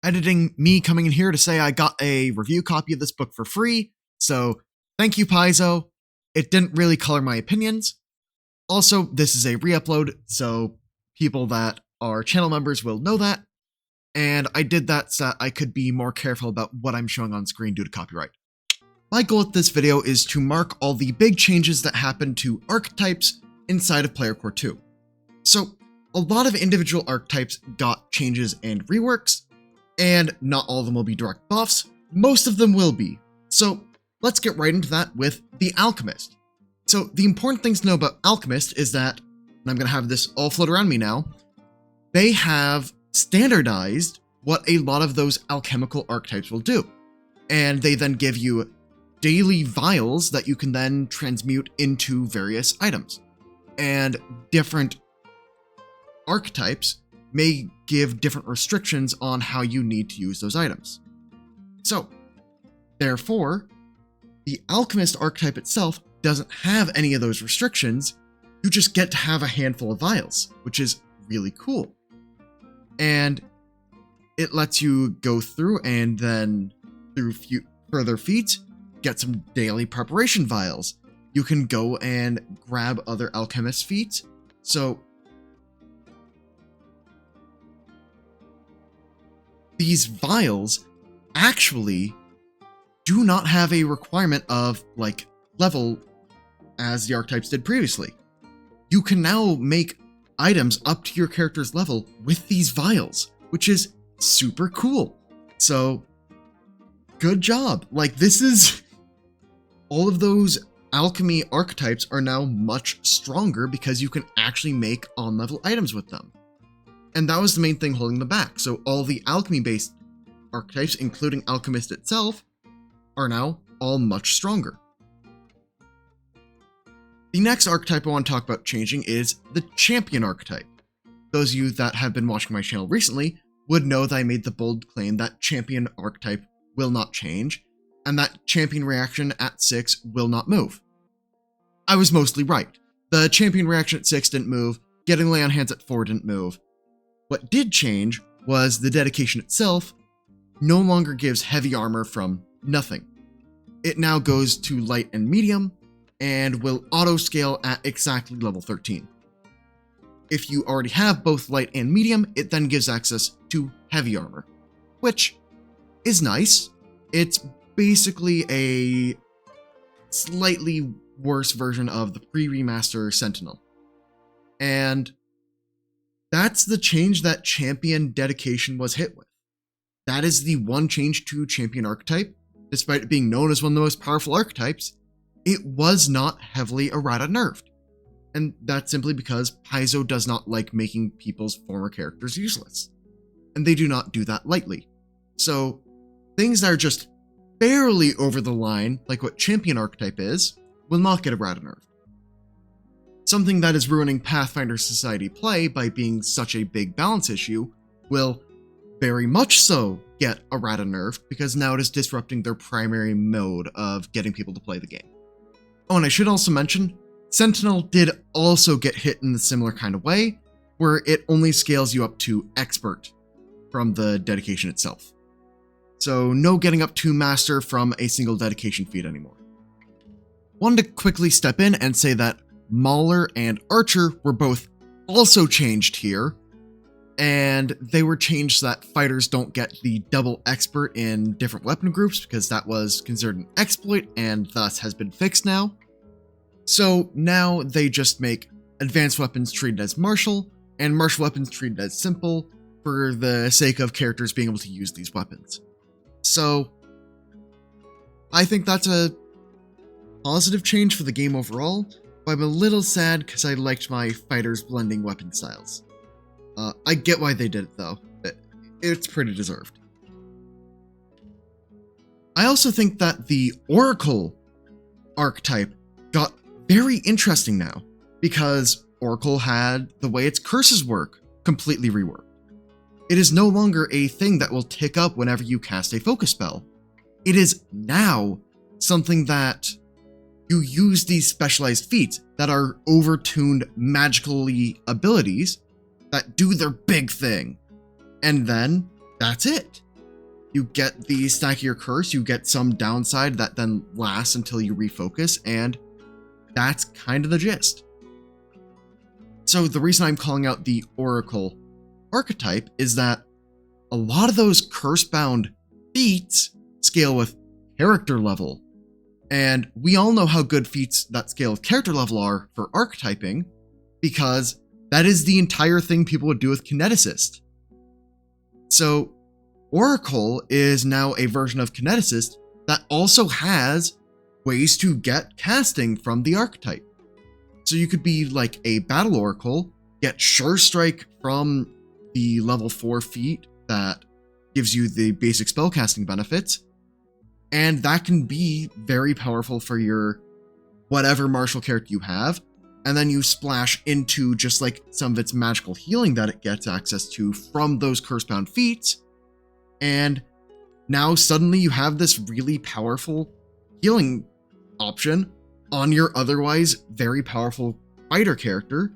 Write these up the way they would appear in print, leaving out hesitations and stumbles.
editing me coming in here to say I got a review copy of this book for free, so thank you, Paizo. It didn't really color my opinions. Also, this is a re-upload, so people that are channel members will know that, and I did that so that I could be more careful about what I'm showing on screen due to copyright. My goal with this video is to mark all the big changes that happened to archetypes inside of Player Core 2. So, a lot of individual archetypes got changes and reworks, and not all of them will be direct buffs, most of them will be. So, let's get right into that with the Alchemist. So, the important things to know about Alchemist is that, and I'm going to have this all float around me now, they have standardized what a lot of those alchemical archetypes will do. And they then give you daily vials that you can then transmute into various items. And different archetypes may give different restrictions on how you need to use those items. So, therefore, the Alchemist archetype itself doesn't have any of those restrictions. You just get to have a handful of vials, which is really cool. And it lets you go through and then through further feats, get some daily preparation vials. You can go and grab other alchemist feats. So these vials actually do not have a requirement of like level as the archetypes did previously. You can now make items up to your character's level with these vials, which is super cool. So good job. Like, this is all of those alchemy archetypes are now much stronger because you can actually make on-level items with them. And that was the main thing holding them back. So all the alchemy-based archetypes, including Alchemist itself, are now all much stronger. The next archetype I want to talk about changing is the Champion archetype. Those of you that have been watching my channel recently would know that I made the bold claim that Champion archetype will not change, and that Champion reaction at 6 will not move. I was mostly right. The Champion reaction at 6 didn't move, getting lay on hands at 4 didn't move. What did change was the dedication itself no longer gives heavy armor from nothing. It now goes to light and medium, and will auto-scale at exactly level 13. If you already have both light and medium, it then gives access to heavy armor, which is nice. It's basically a slightly worse version of the pre-remaster Sentinel. And that's the change that Champion dedication was hit with. That is the one change to Champion archetype. Despite it being known as one of the most powerful archetypes, it was not heavily errata nerfed. And that's simply because Paizo does not like making people's former characters useless. And they do not do that lightly. So, things that are just barely over the line, like what Champion archetype is, will not get errata nerfed. Something that is ruining Pathfinder Society play by being such a big balance issue will very much so get errata nerfed because now it is disrupting their primary mode of getting people to play the game. Oh, and I should also mention, Sentinel did also get hit in a similar kind of way, where it only scales you up to Expert from the dedication itself. So no getting up to Master from a single dedication feat anymore. Wanted to quickly step in and say that Mauler and Archer were both also changed here, and they were changed so that fighters don't get the double Expert in different weapon groups because that was considered an exploit and thus has been fixed now. So now they just make advanced weapons treated as martial, and martial weapons treated as simple for the sake of characters being able to use these weapons. So I think that's a positive change for the game overall, but I'm a little sad because I liked my fighters blending weapon styles. I get why they did it though. It's pretty deserved. I also think that the Oracle archetype got very interesting now, because Oracle had the way its curses work completely reworked. It is no longer a thing that will tick up whenever you cast a focus spell. It is now something that you use these specialized feats that are overtuned magically abilities that do their big thing. And then that's it. You get the stackier curse, you get some downside that then lasts until you refocus, and that's kind of the gist. So the reason I'm calling out the Oracle archetype is that a lot of those curse-bound feats scale with character level. And we all know how good feats that scale with character level are for archetyping, because that is the entire thing people would do with Kineticist. So Oracle is now a version of Kineticist that also has ways to get casting from the archetype. So you could be like a Battle Oracle, get Sure Strike from the level 4 feat that gives you the basic spellcasting benefits, and that can be very powerful for your whatever martial character you have, and then you splash into just like some of its magical healing that it gets access to from those curse-bound feats, and now suddenly you have this really powerful healing option on your otherwise very powerful fighter character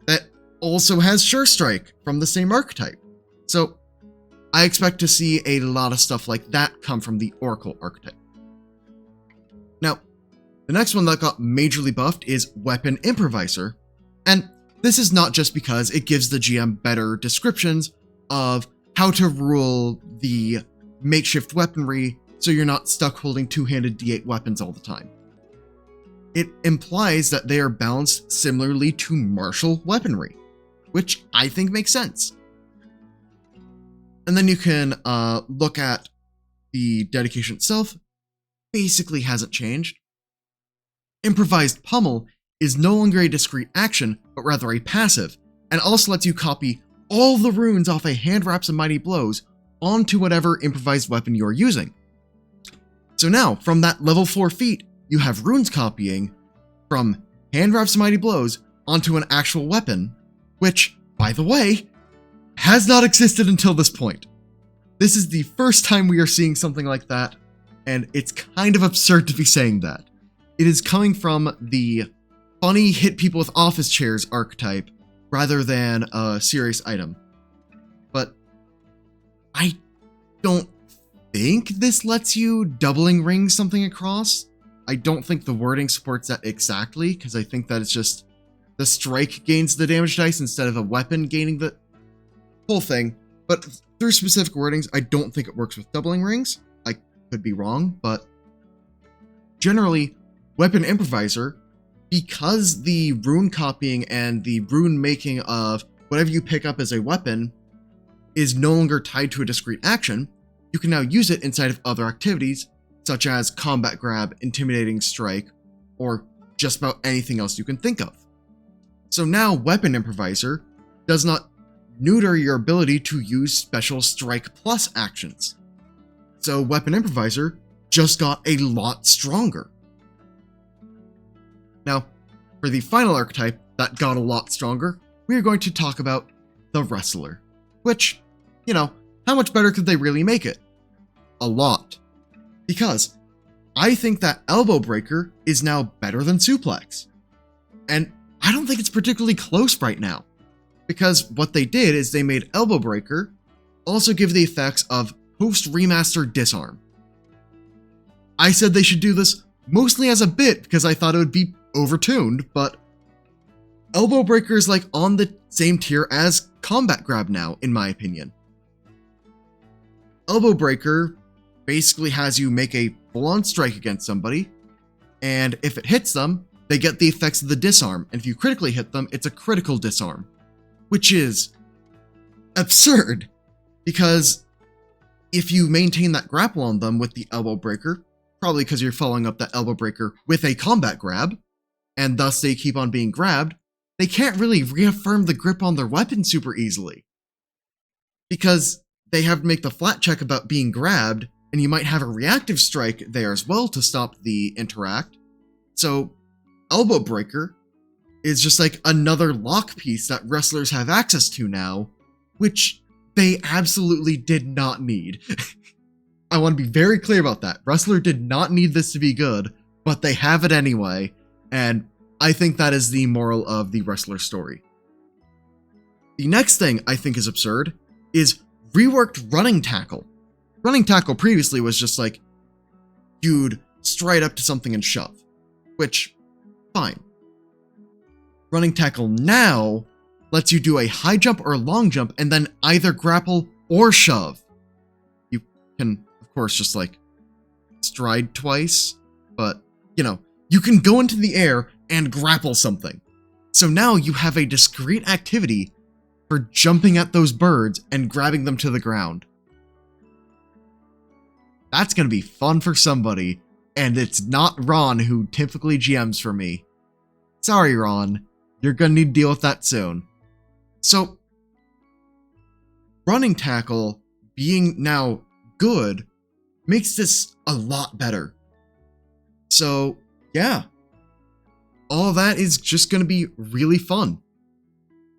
that also has Sure Strike from the same archetype. So I expect to see a lot of stuff like that come from the Oracle archetype. Now, the next one that got majorly buffed is Weapon Improvisor, and this is not just because it gives the GM better descriptions of how to rule the makeshift weaponry so you're not stuck holding two-handed D8 weapons all the time. It implies that they are balanced similarly to martial weaponry, which I think makes sense. And then you can look at the dedication itself. Basically hasn't changed. Improvised Pummel is no longer a discrete action, but rather a passive, and also lets you copy all the runes off a Hand Wraps and Mighty Blows onto whatever improvised weapon you're using. So now, from that level 4 feat, you have runes copying from Hand Wraps and Mighty Blows onto an actual weapon, which, by the way, has not existed until this point. This is the first time we are seeing something like that, and it's kind of absurd to be saying that. It is coming from the funny hit people with office chairs archetype rather than a serious item. But I don't think this lets you doubling ring something across. I don't think the wording supports that exactly, because I think that it's just the strike gains the damage dice instead of a weapon gaining the whole thing. But through specific wordings, I don't think it works with doubling rings. I could be wrong, but generally, Weapon Improvisor, because the rune copying and the rune making of whatever you pick up as a weapon is no longer tied to a discrete action, you can now use it inside of other activities, such as Combat Grab, Intimidating Strike, or just about anything else you can think of. So now Weapon Improvisor does not neuter your ability to use special Strike Plus actions. So Weapon Improvisor just got a lot stronger. Now, for the final archetype that got a lot stronger, we are going to talk about the Wrestler. Which, how much better could they really make it? A lot. Because I think that Elbow Breaker is now better than Suplex. And I don't think it's particularly close right now. Because what they did is they made Elbow Breaker also give the effects of post-remaster Disarm. I said they should do this mostly as a bit because I thought it would be overtuned, but Elbow Breaker is like on the same tier as Combat Grab now, in my opinion. Elbow Breaker basically has you make a full-on strike against somebody, and if it hits them, they get the effects of the disarm, and if you critically hit them, it's a critical disarm, which is absurd, because if you maintain that grapple on them with the Elbow Breaker, probably because you're following up that Elbow Breaker with a Combat Grab, and thus they keep on being grabbed, they can't really reaffirm the grip on their weapon super easily. Because they have to make the flat check about being grabbed, and you might have a reactive strike there as well to stop the interact. So, Elbow Breaker is just like another lock piece that wrestlers have access to now, which they absolutely did not need. I want to be very clear about that. Wrestler did not need this to be good, but they have it anyway, and I think that is the moral of the Wrestler story. The next thing I think is absurd is reworked running tackle. Running tackle previously was just like, you'd stride up to something and shove, which, fine. Running tackle now lets you do a high jump or long jump and then either grapple or shove. You can, of course, just like stride twice, but you know, you can go into the air and grapple something. So now you have a discrete activity for jumping at those birds and grabbing them to the ground. That's going to be fun for somebody, and it's not Ron who typically GMs for me. Sorry, Ron. You're going to need to deal with that soon. So, running tackle being now good makes this a lot better. So, yeah. All that is just going to be really fun.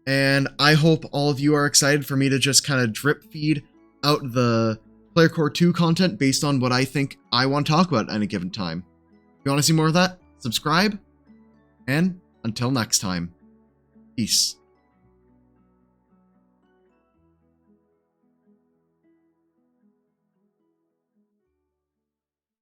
And I hope all of you are excited for me to just kind of drip feed out the Player Core 2 content based on what I think I want to talk about at any given time. If you want to see more of that, subscribe. And until next time, peace.